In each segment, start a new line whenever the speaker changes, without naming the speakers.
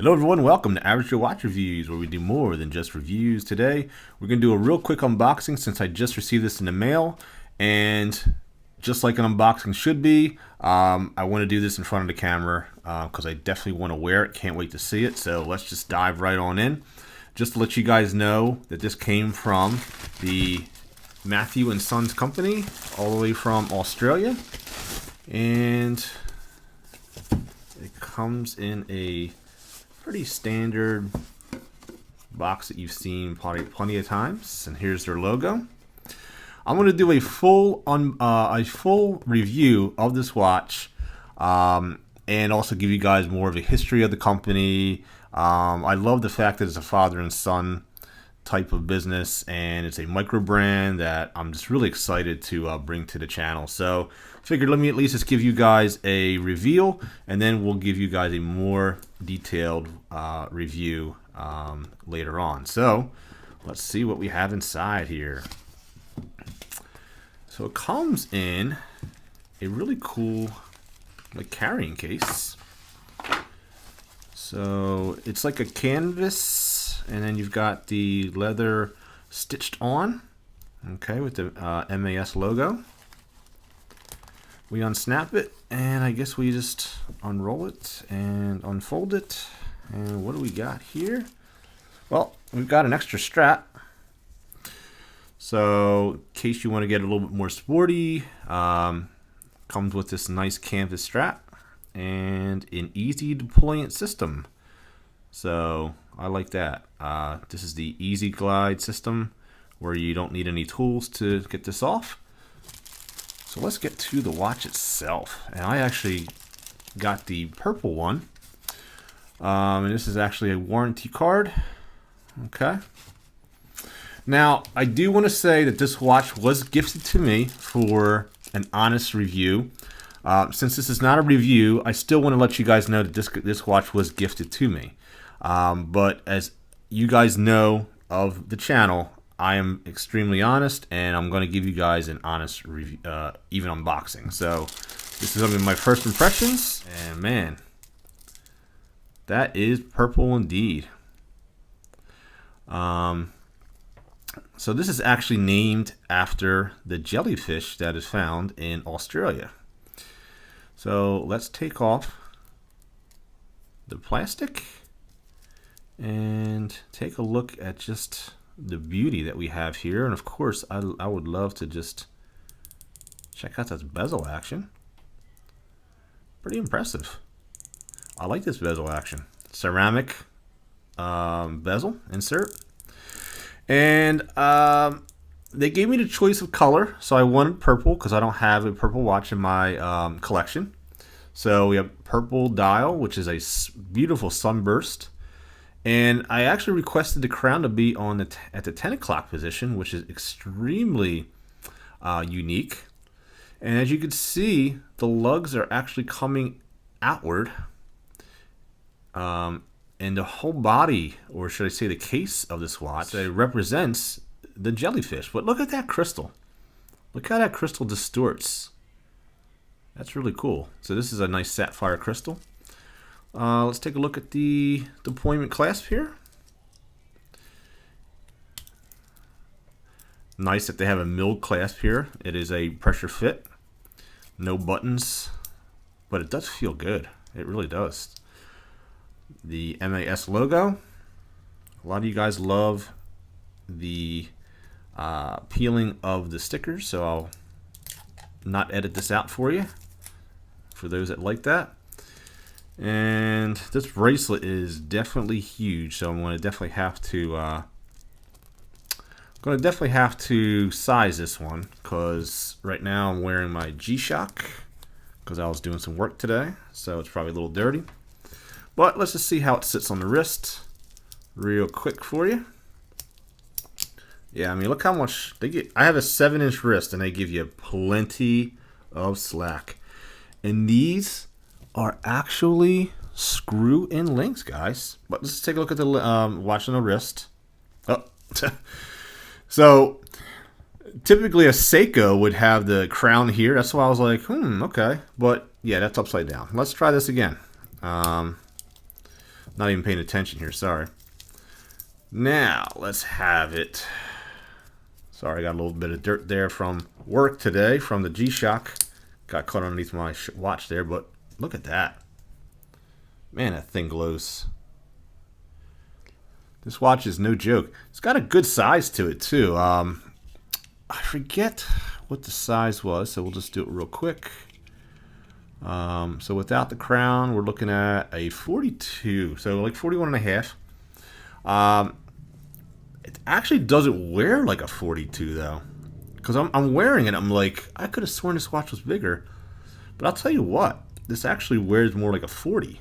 Hello everyone, welcome to Average Joe Watch Reviews, where we do more than just reviews. Today, we're going to do a real quick unboxing since I just received this in the mail. And just like an unboxing should be, I want to do this in front of the camera because I definitely want to wear it. Can't wait to see it. So let's just dive right on in. Just to let you guys know that this came from the Matthew and Sons company, all the way from Australia. And it comes in a pretty standard box that you've seen probably plenty of times, and here's their logo. I'm going to do a full review of this watch, and also give you guys more of a history of the company. I love the fact that it's a father and son type of business, and it's a micro brand that I'm just really excited to bring to the channel. So I figured let me at least just give you guys a reveal, and then we'll give you guys a more detailed review later on. So let's see what we have inside here. So it comes in a really cool carrying case. So it's like a canvas, and then you've got the leather stitched on, okay, with the MAS logo. We unsnap it, and I guess we just unroll it and unfold it. And what do we got here? Well, we've got an extra strap. So in case you want to get a little bit more sporty, comes with this nice canvas strap and an easy deployment system. So I like that. This is the Easy Glide system where you don't need any tools to get this off. So let's get to the watch itself. And I actually got the purple one. And this is actually a warranty card. Okay. Now, I do want to say that this watch was gifted to me for an honest review. Since this is not a review, I still want to let you guys know that this watch was gifted to me. But as you guys know of the channel, I am extremely honest, and I'm going to give you guys an honest review, even unboxing. So this is going to be my first impressions, and man, that is purple indeed. So this is actually named after the jellyfish that is found in Australia. So let's take off the plastic and take a look at just the beauty that we have here. And of course, I would love to just check out this bezel action. Pretty impressive. I like this bezel action. Ceramic bezel insert. And they gave me the choice of color, so I wanted purple because I don't have a purple watch in my collection. So we have purple dial, which is a beautiful sunburst. And I actually requested the crown to be on at the 10 o'clock position, which is extremely unique. And as you can see, the lugs are actually coming outward. And the whole body, or should I say the case of this watch, represents the jellyfish. But look at that crystal. Look how that crystal distorts. That's really cool. So this is a nice sapphire crystal. Let's take a look at the deployment clasp here. Nice that they have a milled clasp here. It is a pressure fit. No buttons, but it does feel good. It really does. The MAS logo. A lot of you guys love the peeling of the stickers, so I'll not edit this out for you, for those that like that. And this bracelet is definitely huge, so I'm going to definitely have to size this one, because right now I'm wearing my G-Shock because I was doing some work today, so it's probably a little dirty. But let's just see how it sits on the wrist real quick for you. Yeah, I mean, look how much they get. I have a 7-inch wrist, and they give you plenty of slack. And these are actually screw-in links, guys. But let's take a look at the watch on the wrist. Oh, so typically a Seiko would have the crown here. That's why I was like, okay. But yeah, that's upside down. Let's try this again. Not even paying attention here, sorry. Now, let's have it. Sorry, I got a little bit of dirt there from work today, from the G-Shock. Got caught underneath my watch there, but look at that. Man, that thing glows. This watch is no joke. It's got a good size to it, too. I forget what the size was, so we'll just do it real quick. So without the crown, we're looking at a 42, so like 41 and a half. It actually doesn't wear like a 42 though, because I'm wearing it. I'm like, I could have sworn this watch was bigger, but I'll tell you what, this actually wears more like a 40.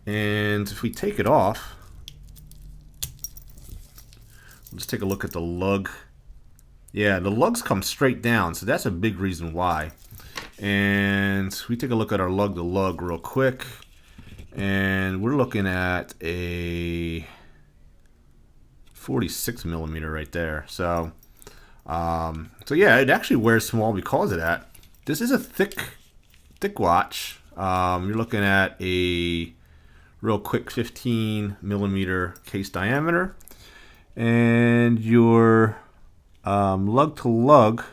And if we take it off, let's take a look at the lug. Yeah, the lugs come straight down, so that's a big reason why. And we take a look at our lug to lug real quick, and we're looking at a 46 millimeter right there. So yeah, it actually wears small because of that. This is a thick watch. You're looking at a real quick 15 millimeter case diameter, and your lug to lug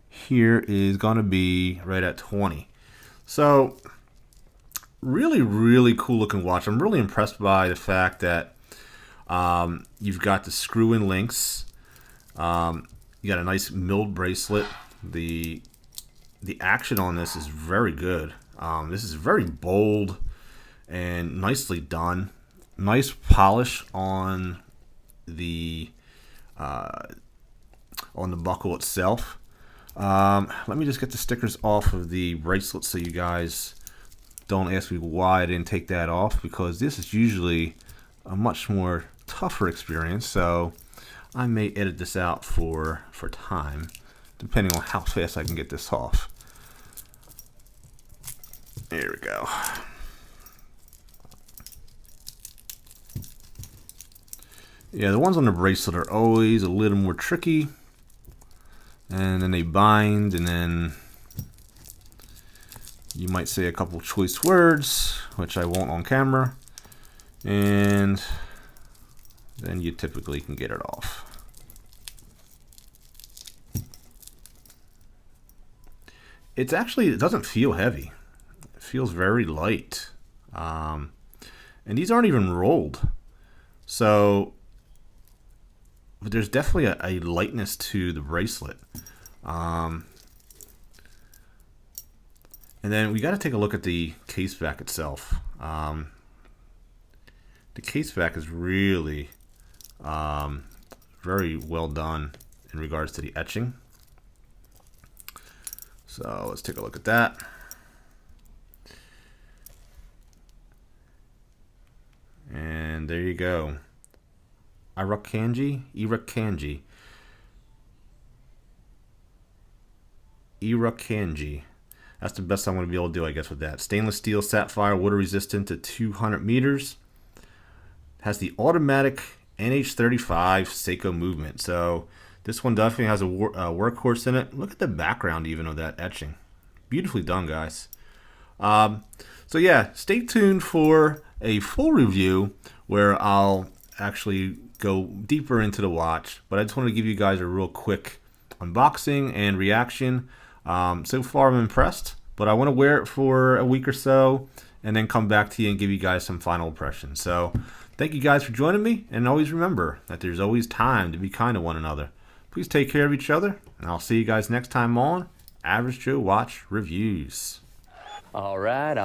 here is going to be right at 20. So really cool looking watch. I'm really impressed by the fact that you've got the screw-in links. You got a nice milled bracelet. The action on this is very good. This is very bold and nicely done. Nice polish on the buckle itself. Let me just get the stickers off of the bracelet so you guys don't ask me why I didn't take that off, because this is usually a much more tougher experience, so I may edit this out for time, depending on how fast I can get this off. There we go. Yeah, the ones on the bracelet are always a little more tricky, and then they bind, and then you might say a couple choice words, which I won't on camera, and then you typically can get it off. It doesn't feel heavy. It feels very light. And these aren't even rolled. So, but there's definitely a lightness to the bracelet. And then we got to take a look at the case back itself. The case back is really very well done in regards to the etching. So let's take a look at that. And there you go. Irukandji. That's the best I'm going to be able to do, I guess, with that. Stainless steel sapphire, water resistant to 200 meters. Has the automatic NH35 Seiko movement. So this one definitely has a workhorse in it. Look at the background even of that etching. Beautifully done, guys. So yeah, stay tuned for a full review where I'll actually go deeper into the watch. But I just wanted to give you guys a real quick unboxing and reaction. So far I'm impressed, but I want to wear it for a week or so and then come back to you and give you guys some final impressions. So thank you guys for joining me, and always remember that there's always time to be kind to one another. Please take care of each other, and I'll see you guys next time on Average Joe Watch Reviews.
All right.